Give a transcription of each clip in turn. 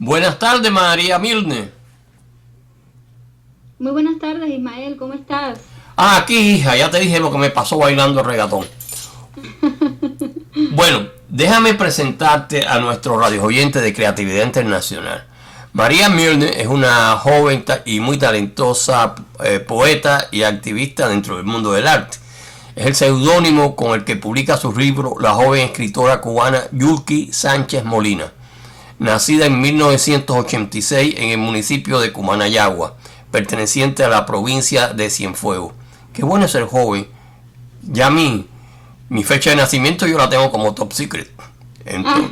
Buenas tardes, María Milne. Muy buenas tardes, Ismael, ¿cómo estás? Aquí, hija, ya te dije lo que me pasó bailando reggaetón. Bueno, déjame presentarte a nuestros radios oyentes de Creatividad Internacional. María Milne es una joven y muy talentosa poeta y activista dentro del mundo del arte. Es el seudónimo con el que publica sus libros la joven escritora cubana Yulki Sánchez Molina, nacida en 1986 en el municipio de Cumanayagua, perteneciente a la provincia de Cienfuegos. Qué bueno es ser joven. Ya mi fecha de nacimiento yo la tengo como top secret. Entonces,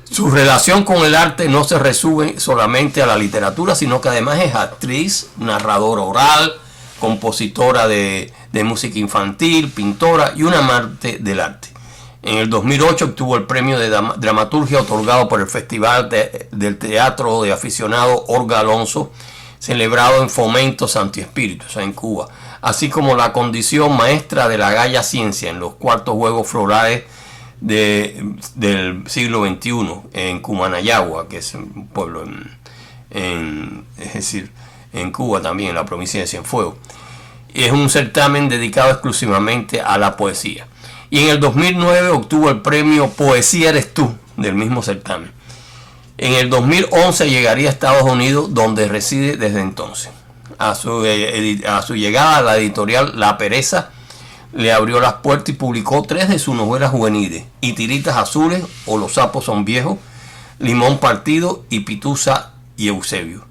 su relación con el arte no se resume solamente a la literatura, sino que además es actriz, narradora oral, compositora de música infantil, pintora y una amante del arte. En el 2008 obtuvo el premio de dramaturgia otorgado por el Festival del Teatro de Aficionado Olga Alonso, celebrado en Fomento Santi Espíritu, o sea, en Cuba, así como la condición maestra de la Gaya Ciencia en los cuartos Juegos Florales del siglo XXI en Cumanayagua, que es un pueblo es decir, en Cuba también, en la provincia de Cienfuegos. Es un certamen dedicado exclusivamente a la poesía. Y en el 2009 obtuvo el premio Poesía Eres Tú del mismo certamen. En el 2011 llegaría a Estados Unidos, donde reside desde entonces. A su llegada a la editorial La Pereza le abrió las puertas y publicó 3 de sus novelas juveniles: Y Tiritas Azules o Los sapos son viejos, Limón partido y Pitusa y Eusebio.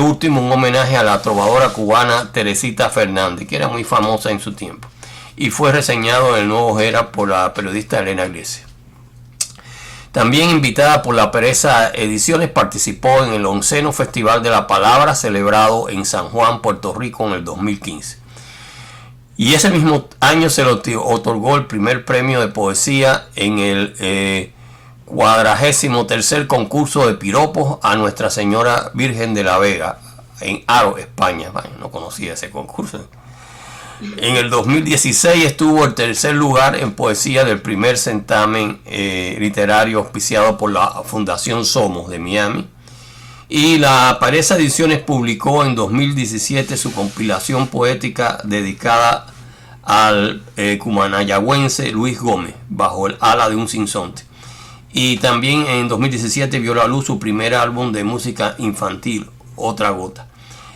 Último un homenaje a la trovadora cubana Teresita Fernández, que era muy famosa en su tiempo, y fue reseñado en el Nuevo Era por la periodista Elena Iglesias. También invitada por La Pereza Ediciones, participó en el 11º Festival de la Palabra, celebrado en San Juan, Puerto Rico, en el 2015. Y ese mismo año se le otorgó el primer premio de poesía en el 43º concurso de piropos a Nuestra Señora Virgen de la Vega, en Haro, España. Bueno, no conocía ese concurso. En el 2016 estuvo en tercer lugar en poesía del primer certamen literario auspiciado por la Fundación Somos de Miami. Y la Pereza Ediciones publicó en 2017 su compilación poética dedicada al cumanayagüense Luis Gómez, Bajo el ala de un sinsonte. Y también en 2017 vio la luz su primer álbum de música infantil, Otra Gota,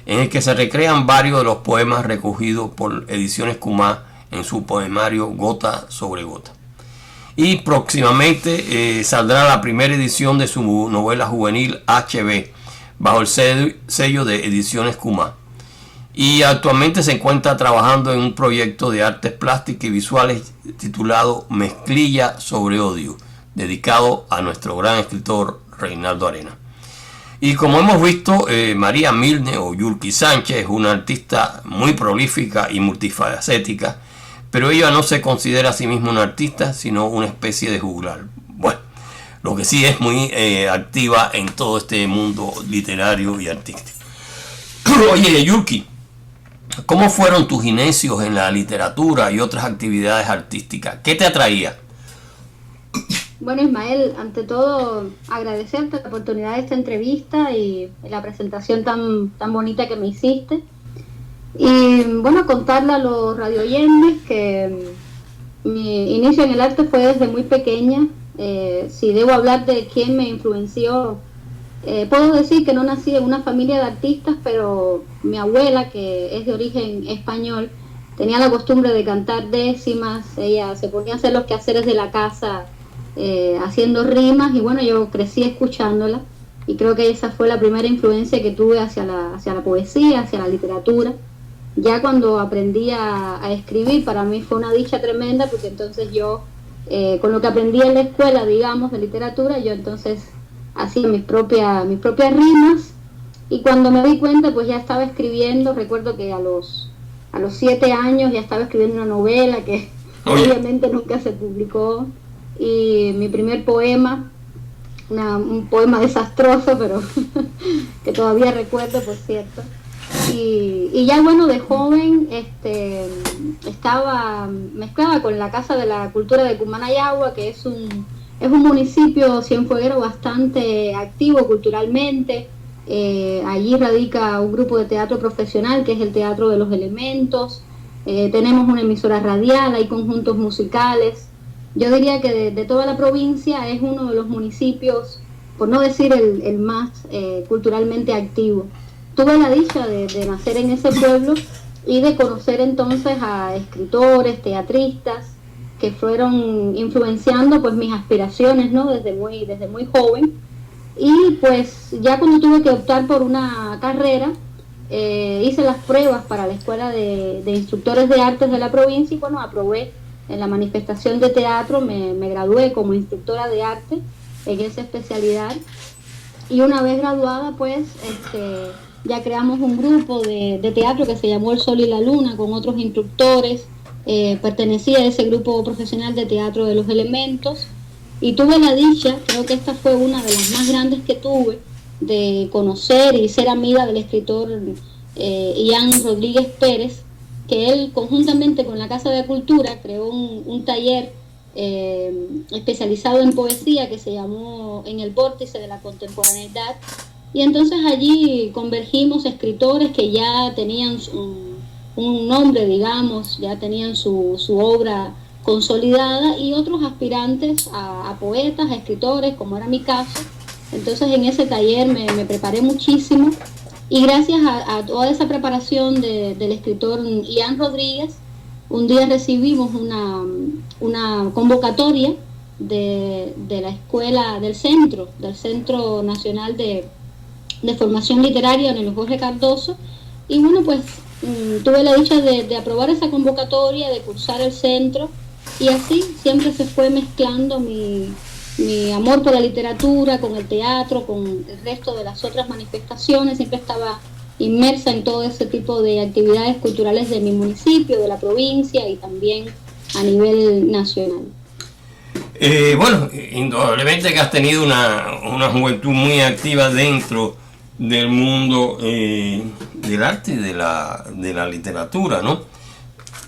en el que se recrean varios de los poemas recogidos por Ediciones Cumá en su poemario Gota sobre Gota. Y próximamente saldrá la primera edición de su novela juvenil HB, bajo el sello de Ediciones Cumá. Y actualmente se encuentra trabajando en un proyecto de artes plásticas y visuales titulado Mezclilla sobre Odio, dedicado a nuestro gran escritor Reinaldo Arenas. Y como hemos visto, María Milne o Yulki Sánchez es una artista muy prolífica y multifacética, pero ella no se considera a sí misma una artista, sino una especie de juglar. Bueno, lo que sí es muy activa en todo este mundo literario y artístico. Oye, Yulki, ¿cómo fueron tus inicios en la literatura y otras actividades artísticas? ¿Qué te atraía? Bueno, Ismael, ante todo agradecerte la oportunidad de esta entrevista y la presentación tan bonita que me hiciste. Y bueno, contarle a los radioyentes que mi inicio en el arte fue desde muy pequeña. Si debo hablar de quién me influenció, puedo decir que no nací en una familia de artistas, pero mi abuela, que es de origen español, tenía la costumbre de cantar décimas. Ella se ponía a hacer los quehaceres de la casa haciendo rimas, y bueno, yo crecí escuchándola, y creo que esa fue la primera influencia que tuve hacia la poesía, hacia la literatura. Ya cuando aprendí a escribir, para mí fue una dicha tremenda, porque entonces yo, con lo que aprendí en la escuela, digamos, de literatura, yo entonces hacía mis propias rimas, y cuando me di cuenta, pues ya estaba escribiendo. Recuerdo que a los 7 años ya estaba escribiendo una novela que obviamente nunca se publicó, y mi primer poema, un poema desastroso, pero que todavía recuerdo, por cierto. Y ya bueno, de joven estaba mezclada con la Casa de la Cultura de Cumanayagua, que es Es un municipio cienfueguero bastante activo culturalmente. Allí radica un grupo de teatro profesional que es el Teatro de los Elementos. Tenemos una emisora radial, hay conjuntos musicales. Yo diría que de toda la provincia es uno de los municipios, por no decir el más culturalmente activo. Tuve la dicha de nacer en ese pueblo y de conocer entonces a escritores, teatristas, que fueron influenciando pues mis aspiraciones, ¿no? Desde muy joven. Y pues ya cuando tuve que optar por una carrera, hice las pruebas para la Escuela de Instructores de Artes de la provincia y bueno, aprobé en la manifestación de teatro, me gradué como instructora de arte en esa especialidad. Y una vez graduada, pues ya creamos un grupo de teatro que se llamó El Sol y la Luna con otros instructores. Pertenecía a ese grupo profesional de Teatro de los Elementos y tuve la dicha, creo que esta fue una de las más grandes que tuve, de conocer y ser amiga del escritor Ian Rodríguez Pérez, que él conjuntamente con la Casa de Cultura creó un taller especializado en poesía que se llamó En el Vórtice de la Contemporaneidad, y entonces allí convergimos escritores que ya tenían un nombre, digamos, ya tenían su obra consolidada, y otros aspirantes a poetas, a escritores, como era mi caso. Entonces en ese taller me preparé muchísimo, y gracias a toda esa preparación del escritor Ian Rodríguez, un día recibimos una convocatoria de la escuela del Centro Nacional de Formación Literaria en el Jorge Cardoso, y bueno, pues tuve la dicha de aprobar esa convocatoria, de cursar el centro, y así siempre se fue mezclando mi amor por la literatura con el teatro, con el resto de las otras manifestaciones. Siempre estaba inmersa en todo ese tipo de actividades culturales de mi municipio, de la provincia y también a nivel nacional. Bueno, indudablemente que has tenido una juventud muy activa dentro del mundo del arte y de la literatura, ¿no?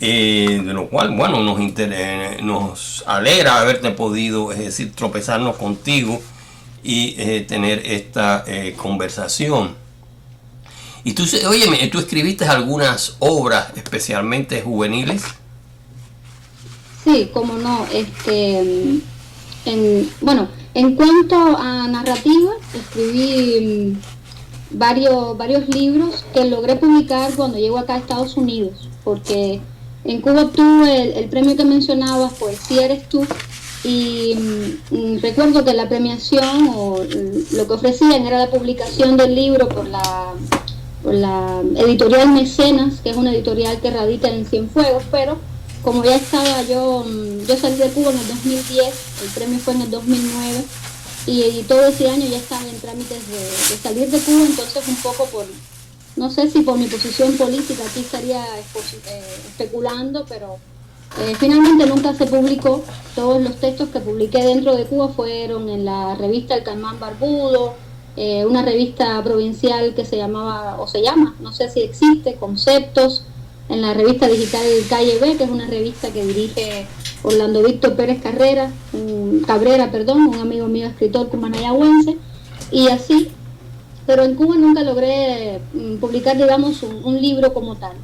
De lo cual, bueno, nos alegra haberte podido, es decir, tropezarnos contigo y tener esta conversación. Y tú escribiste algunas obras especialmente juveniles. Sí, cómo no. Bueno, en cuanto a narrativa, escribí varios libros que logré publicar cuando llego acá a Estados Unidos, porque en Cuba obtuve el premio que mencionabas, Poesía Eres Tú, y recuerdo que la premiación o lo que ofrecían era la publicación del libro por la editorial Mecenas, que es una editorial que radica en Cienfuegos, pero como ya estaba yo salí de Cuba en el 2010, el premio fue en el 2009, y todo ese año ya estaba en trámites de salir de Cuba, entonces un poco no sé si por mi posición política aquí estaría especulando, pero finalmente nunca se publicó. Todos los textos que publiqué dentro de Cuba fueron en la revista El Caimán Barbudo, una revista provincial que se llamaba, o se llama, no sé si existe, Conceptos, en la revista digital Calle B, que es una revista que dirige Orlando Víctor Pérez Cabrera, un amigo mío escritor cumanayagüense, y así. Pero en Cuba nunca logré publicar, digamos, un libro como tal.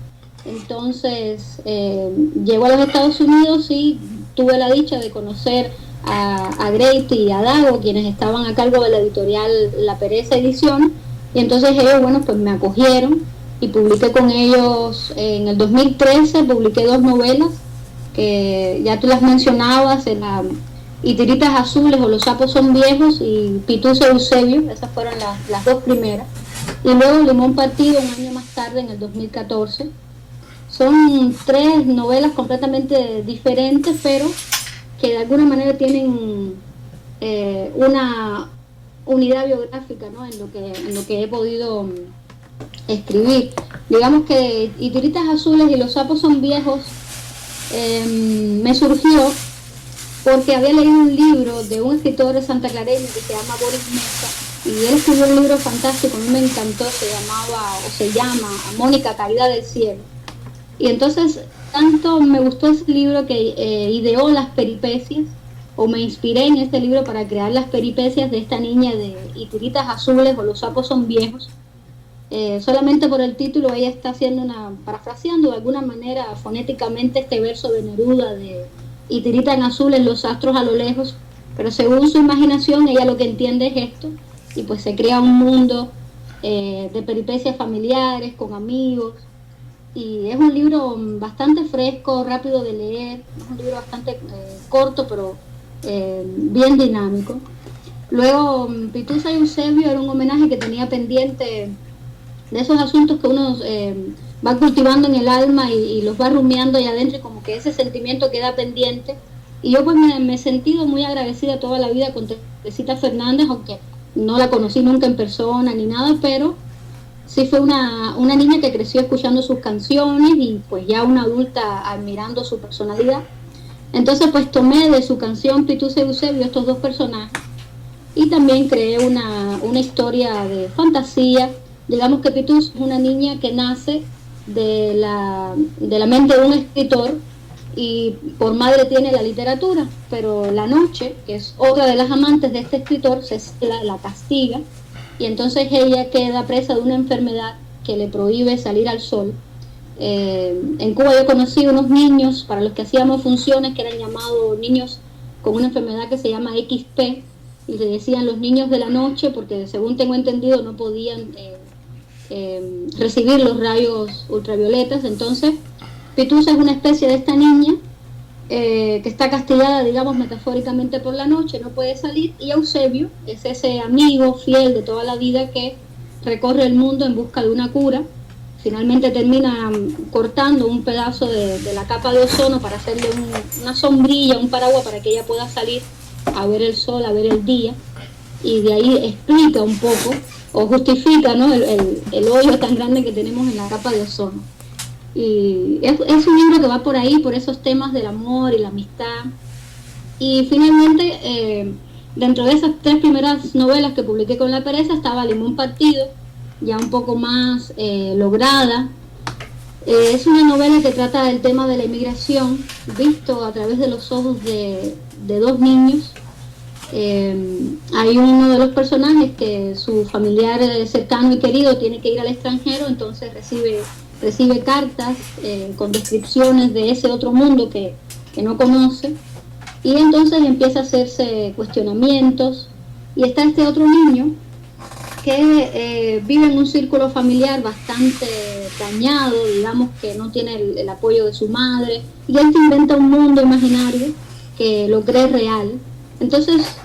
Entonces, llego a los Estados Unidos y tuve la dicha de conocer a Grady y a Dago, quienes estaban a cargo de la editorial La Pereza Edición, y entonces ellos, bueno, pues me acogieron y publiqué con ellos en el 2013, publiqué 2 novelas, que ya tú las mencionabas, y Tiritas Azules o Los Sapos Son Viejos y Pituso Eusebio, esas fueron las 2 primeras, y luego Limón Partido un año más tarde, en el 2014. Son 3 novelas completamente diferentes, pero que de alguna manera tienen una unidad biográfica, ¿no? en lo que he podido escribir. Digamos que Y Tiritas Azules y Los Sapos Son Viejos me surgió porque había leído un libro de un escritor santaclareño que se llama Boris Mesa, y él escribió un libro fantástico, a mí me encantó, se llama Mónica Caída del Cielo. Y entonces tanto me gustó ese libro que ideó las peripecias o me inspiré en este libro para crear las peripecias de esta niña de Y tiritas azules o Los sapos son viejos. Solamente por el título ella está haciendo parafraseando de alguna manera fonéticamente este verso de Neruda de Y tiritan azules los astros a lo lejos, pero según su imaginación ella lo que entiende es esto, y pues se crea un mundo de peripecias familiares, con amigos, y es un libro bastante fresco, rápido de leer, es un libro bastante corto, pero bien dinámico. Luego, Pitusa y Eusebio era un homenaje que tenía pendiente de esos asuntos que uno va cultivando en el alma y los va rumiando allá adentro, y como que ese sentimiento queda pendiente. Y yo pues me he sentido muy agradecida toda la vida con Teresita Fernández, aunque no la conocí nunca en persona ni nada, pero sí fue una niña que creció escuchando sus canciones y pues ya una adulta admirando su personalidad. Entonces pues tomé de su canción Pitusa y Eusebio estos dos personajes y también creé una historia de fantasía. Digamos que Pitusa es una niña que nace de la mente de un escritor y por madre tiene la literatura, pero la noche, que es otra de las amantes de este escritor, la castiga, y entonces ella queda presa de una enfermedad que le prohíbe salir al sol. En Cuba yo conocí unos niños para los que hacíamos funciones que eran llamados niños con una enfermedad que se llama XP, y le decían los niños de la noche porque según tengo entendido no podían recibir los rayos ultravioletas. Entonces Pitusa es una especie de esta niña que está castigada, digamos metafóricamente, por la noche, no puede salir, y Eusebio es ese amigo fiel de toda la vida que recorre el mundo en busca de una cura. Finalmente termina cortando un pedazo de la capa de ozono para hacerle una sombrilla, un paraguas para que ella pueda salir a ver el sol, a ver el día, y de ahí explica un poco o justifica, ¿no?, el hoyo tan grande que tenemos en la capa de ozono. Y es un libro que va por ahí, por esos temas del amor y la amistad. Y finalmente, dentro de esas 3 primeras novelas que publiqué con La Pereza estaba Limón Partido, ya un poco más lograda. Es una novela que trata del tema de la inmigración, visto a través de los ojos de 2 niños. Hay uno de los personajes que su familiar cercano y querido tiene que ir al extranjero, entonces recibe cartas con descripciones de ese otro mundo que no conoce, y entonces empieza a hacerse cuestionamientos. Y está este otro niño que vive en un círculo familiar bastante dañado, digamos que no tiene el apoyo de su madre, y él inventa un mundo imaginario que lo cree real. Entonces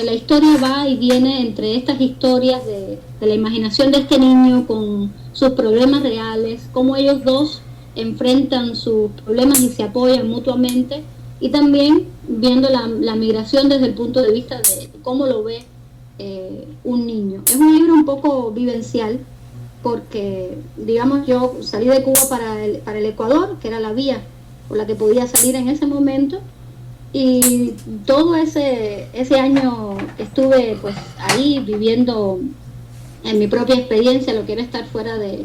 la historia va y viene entre estas historias de la imaginación de este niño con sus problemas reales, cómo ellos dos enfrentan sus problemas y se apoyan mutuamente, y también viendo la migración desde el punto de vista de cómo lo ve un niño. Es un libro un poco vivencial porque, digamos, yo salí de Cuba para el Ecuador, que era la vía por la que podía salir en ese momento, y todo ese año estuve pues ahí viviendo en mi propia experiencia lo que era estar fuera de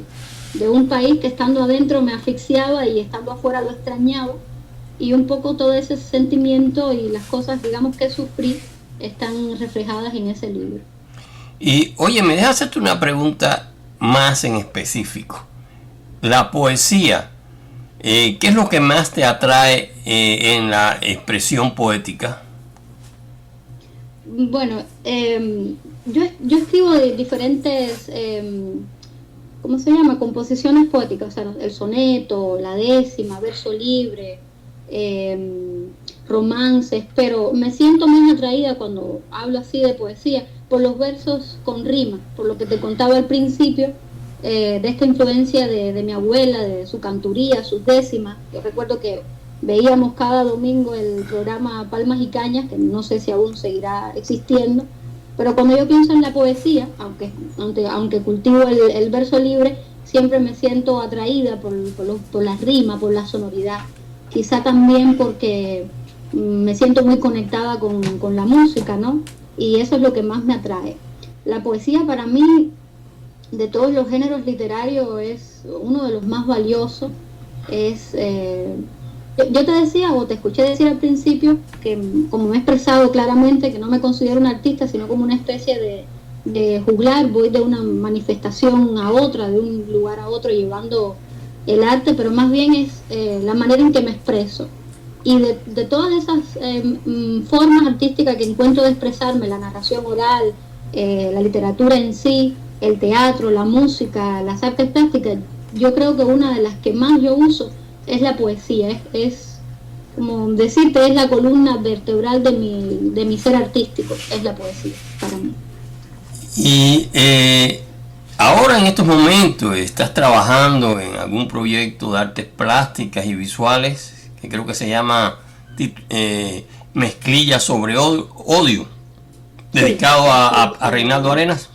un país que estando adentro me asfixiaba y estando afuera lo extrañaba, y un poco todo ese sentimiento y las cosas, digamos, que sufrí están reflejadas en ese libro. Y oye, me dejas hacerte una pregunta más en específico. La poesía, ¿qué es lo que más te atrae en la expresión poética? Bueno, yo escribo de diferentes, ¿cómo se llama?, composiciones poéticas, o sea, el soneto, la décima, verso libre, romances, pero me siento más atraída cuando hablo así de poesía por los versos con rima, por lo que te contaba al principio, de esta influencia de mi abuela, de su canturía, sus décimas. Yo recuerdo que veíamos cada domingo el programa Palmas y Cañas, que no sé si aún seguirá existiendo, pero cuando yo pienso en la poesía, aunque cultivo el verso libre, siempre me siento atraída por la rima, por la sonoridad. Quizá también porque me siento muy conectada con la música, ¿no? Y eso es lo que más me atrae. La poesía para mí, de todos los géneros literarios, es uno de los más valiosos. Es Yo te decía, o te escuché decir al principio, que como me he expresado claramente, que no me considero un artista, sino como una especie de juglar, voy de una manifestación a otra, de un lugar a otro, llevando el arte, pero más bien es la manera en que me expreso. Y de todas esas formas artísticas que encuentro de expresarme, la narración oral, la literatura en sí, el teatro, la música, las artes plásticas, yo creo que una de las que más yo uso es la poesía, es como decirte, es la columna vertebral de mi ser artístico, es la poesía para mí. Y ahora en estos momentos estás trabajando en algún proyecto de artes plásticas y visuales que creo que se llama Mezclilla sobre Odio, dedicado sí, a Reinaldo Arenas.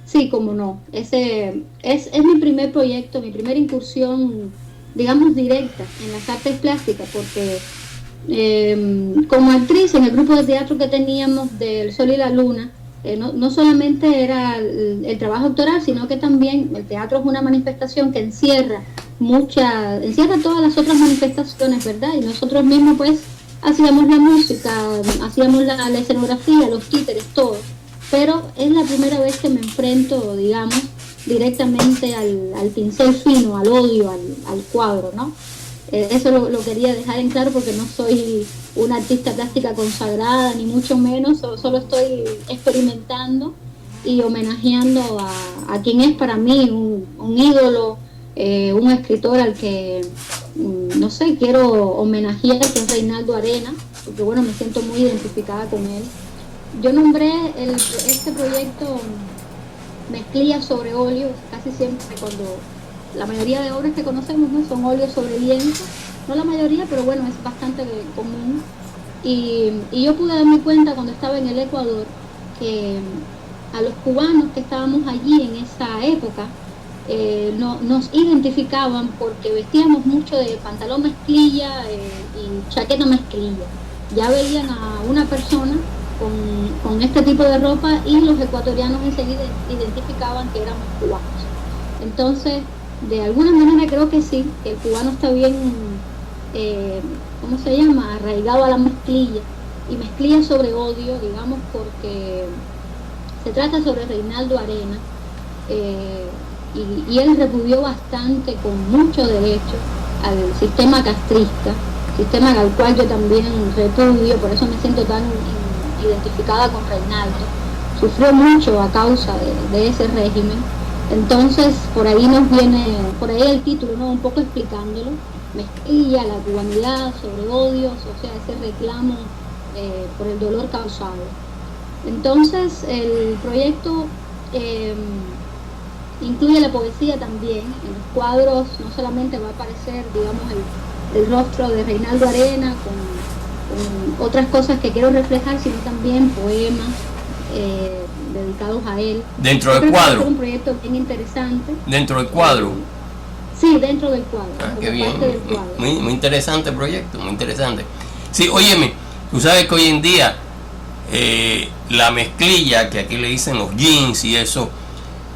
Sí, como no. Ese es mi primer proyecto, mi primera incursión, digamos, directa en las artes plásticas, porque como actriz en el grupo de teatro que teníamos del Sol y la Luna, no solamente era el trabajo actoral, sino que también el teatro es una manifestación que encierra todas las otras manifestaciones, ¿verdad? Y nosotros mismos pues hacíamos la música, hacíamos la escenografía, los títeres, todo. Pero es la primera vez que me enfrento, digamos, directamente al pincel fino, al odio, al cuadro, ¿no? Eso lo quería dejar en claro porque no soy una artista plástica consagrada, ni mucho menos, solo estoy experimentando y homenajeando a quien es para mí un ídolo, un escritor al que, no sé, quiero homenajear, que es Reinaldo Arenas, porque bueno, me siento muy identificada con él. Yo nombré este proyecto Mezclilla sobre óleo, casi siempre cuando la mayoría de obras que conocemos, ¿no?, son óleos sobre lienzo, no la mayoría, pero bueno, es bastante común. Y yo pude darme cuenta cuando estaba en el Ecuador que a los cubanos que estábamos allí en esa época nos identificaban porque vestíamos mucho de pantalón mezclilla y chaqueta mezclilla. Ya veían a una persona con este tipo de ropa y los ecuatorianos enseguida identificaban que éramos cubanos. Entonces, de alguna manera creo que sí, que el cubano está bien, ¿cómo se llama?, arraigado a la mezclilla, y mezclilla sobre odio, digamos, porque se trata sobre Reinaldo Arenas, y él repudió bastante, con mucho derecho, al sistema castrista, sistema al cual yo también repudio, por eso me siento tan identificada con Reinaldo. Sufrió mucho a causa de ese régimen. Entonces por ahí el título, ¿no?, un poco explicándolo, mezclilla la cubanidad sobre odios, o sea, ese reclamo por el dolor causado. Entonces el proyecto incluye la poesía también. En los cuadros no solamente va a aparecer, digamos, el rostro de Reinaldo Arenas con otras cosas que quiero reflejar, sino también poemas dedicados a él. Dentro del cuadro. Es un proyecto bien interesante. Dentro del cuadro. Sí, dentro del cuadro. Ah, qué bien. Muy interesante el proyecto, muy interesante. Sí, óyeme, tú sabes que hoy en día la mezclilla, que aquí le dicen los jeans y eso,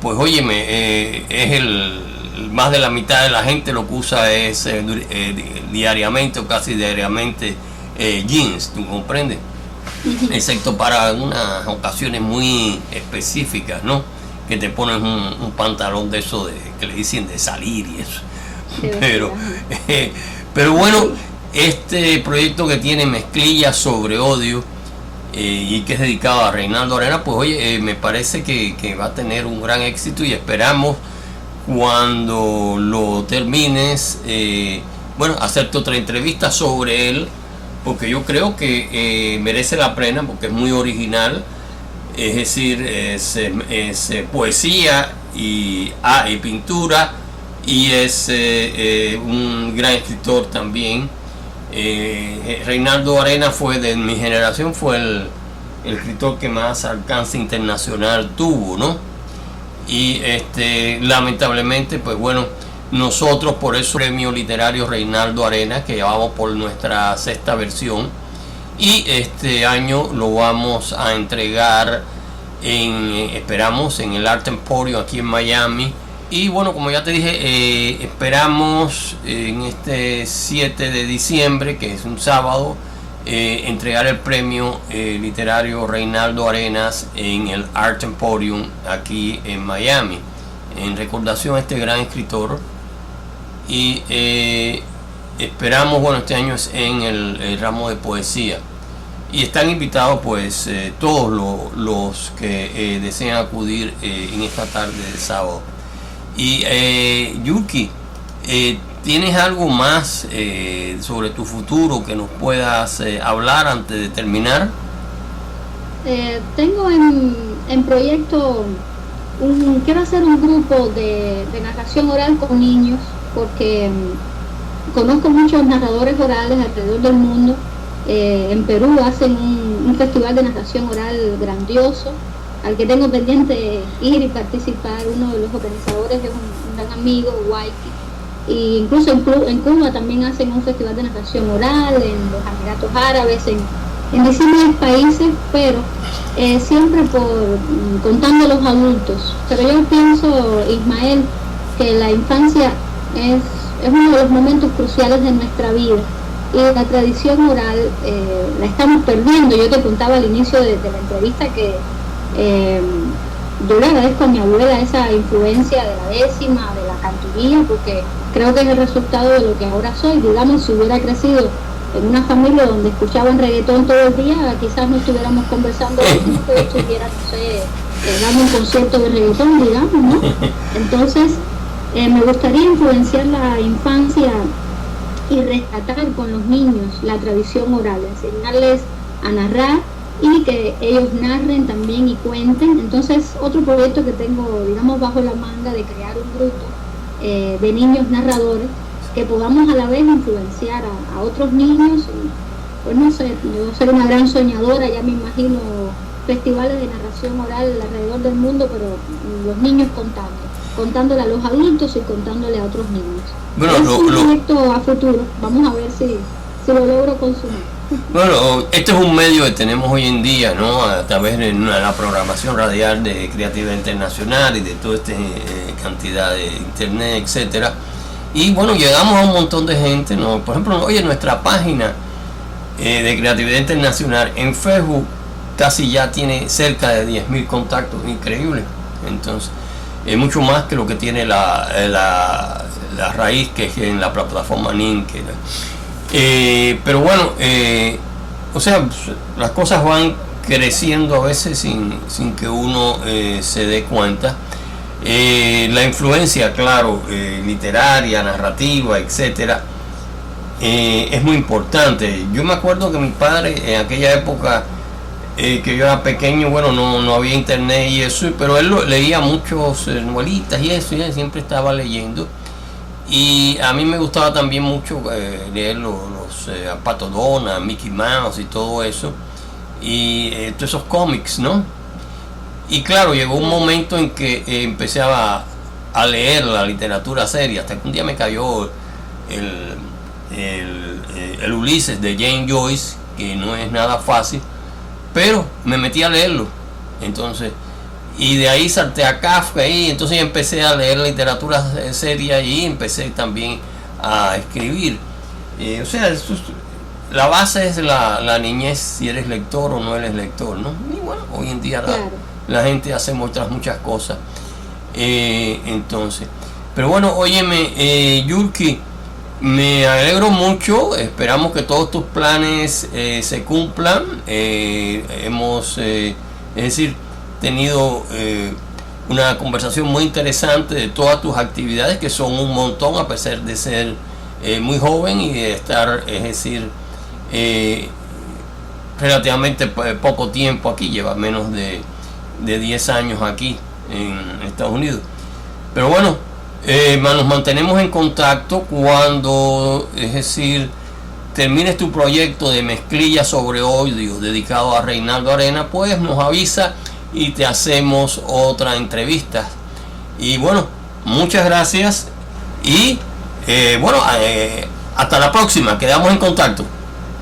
pues óyeme, es más de la mitad de la gente lo que usa es diariamente o casi diariamente jeans, ¿tú comprendes? Excepto para unas ocasiones muy específicas, ¿no? Que te pones un pantalón de eso que le dicen de salir y eso. Pero bueno, este proyecto que tiene Mezclilla sobre Odio y que es dedicado a Reinaldo Arenas, pues oye, me parece que va a tener un gran éxito y esperamos cuando lo termines, bueno, hacerte otra entrevista sobre él, porque yo creo que merece la pena, porque es muy original, es decir, es poesía y pintura, y es un gran escritor también. Reinaldo Arenas fue de mi generación, fue el escritor que más alcance internacional tuvo, ¿no? Y lamentablemente, pues bueno, nosotros por eso Premio Literario Reinaldo Arenas, que llevamos por nuestra 6ª versión, y este año lo vamos a entregar esperamos en el Art Emporium aquí en Miami, Y bueno, como ya te dije, esperamos en este 7 de diciembre, que es un sábado, entregar el premio literario Reinaldo Arenas en el Art Emporium aquí en Miami, en recordación a este gran escritor. Y esperamos, bueno, este año es en el ramo de poesía. Y están invitados pues todos los que desean acudir en esta tarde de sábado. Y Yuki, ¿tienes algo más sobre tu futuro que nos puedas hablar antes de terminar? Tengo en proyecto, quiero hacer un grupo de narración oral con niños, porque conozco muchos narradores orales alrededor del mundo. En Perú hacen un festival de narración oral grandioso, al que tengo pendiente ir y participar. Uno de los organizadores es un gran amigo, Waiki. Y incluso en Cuba también hacen un festival de narración oral, en los Emiratos Árabes, en distintos países, pero siempre contando a los adultos. Pero yo pienso, Ismael, que la infancia es uno de los momentos cruciales de nuestra vida, y la tradición oral la estamos perdiendo. Yo te contaba al inicio de la entrevista que yo le agradezco a mi abuela esa influencia de la décima, de la cantoría, porque creo que es el resultado de lo que ahora soy. Digamos, si hubiera crecido en una familia donde escuchaban reggaetón todo el día, quizás no estuviéramos conversando de esto, yo estuviera, no sé, dando un concierto de reggaetón, digamos, ¿no? Entonces, me gustaría influenciar la infancia y rescatar con los niños la tradición oral, enseñarles a narrar y que ellos narren también y cuenten. Entonces, otro proyecto que tengo, digamos, bajo la manga, de crear un grupo de niños narradores, que podamos a la vez influenciar a otros niños. Y, pues no sé, yo soy una gran soñadora, ya me imagino festivales de narración oral alrededor del mundo, pero los niños contándole a los adultos y contándole a otros niños. Bueno, es un proyecto a futuro, vamos a ver si lo logro consumir. Bueno, este es un medio que tenemos hoy en día, ¿no? A través de la programación radial de Creatividad Internacional y de toda esta cantidad de internet, etcétera. Y bueno, llegamos a un montón de gente, ¿no? Por ejemplo, oye, nuestra página de Creatividad Internacional en Facebook casi ya tiene cerca de 10.000 contactos, increíble. Entonces, es mucho más que lo que tiene la raíz, que es en la plataforma NIN. Pero bueno, o sea, las cosas van creciendo a veces sin que uno se dé cuenta. La influencia, claro, literaria, narrativa, etcétera, es muy importante. Yo me acuerdo que mi padre en aquella época que yo era pequeño, bueno, no había internet y eso, pero él leía muchos novelitas y eso, y él siempre estaba leyendo. Y a mí me gustaba también mucho leer los Pato Donald, Mickey Mouse y todo eso, y todos esos cómics, ¿no? Y claro, llegó un momento en que empecé a leer la literatura seria, hasta que un día me cayó el Ulises de James Joyce, que no es nada fácil, pero me metí a leerlo. Entonces, y de ahí salté a Kafka, y entonces empecé a leer literatura seria y empecé también a escribir. O sea, la base es la niñez, si eres lector o no eres lector, ¿no? Y bueno, hoy en día la gente hace muchas cosas. Entonces, pero bueno, óyeme, Yulki, me alegro mucho, esperamos que todos tus planes se cumplan. Hemos, es decir, tenido una conversación muy interesante de todas tus actividades, que son un montón, a pesar de ser muy joven y de estar, es decir, relativamente poco tiempo aquí, lleva menos de 10 años aquí en Estados Unidos. Pero bueno, nos mantenemos en contacto. Cuando, es decir, termines tu proyecto de Mezclilla sobre Odio dedicado a Reinaldo Arenas, pues nos avisa y te hacemos otra entrevista. Y bueno, muchas gracias y bueno, hasta la próxima, quedamos en contacto.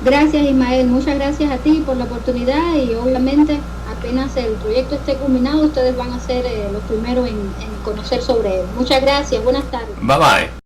Gracias, Ismael, muchas gracias a ti por la oportunidad, y obviamente a apenas el proyecto esté culminado, ustedes van a ser los primeros en conocer sobre él. Muchas gracias, buenas tardes. Bye bye.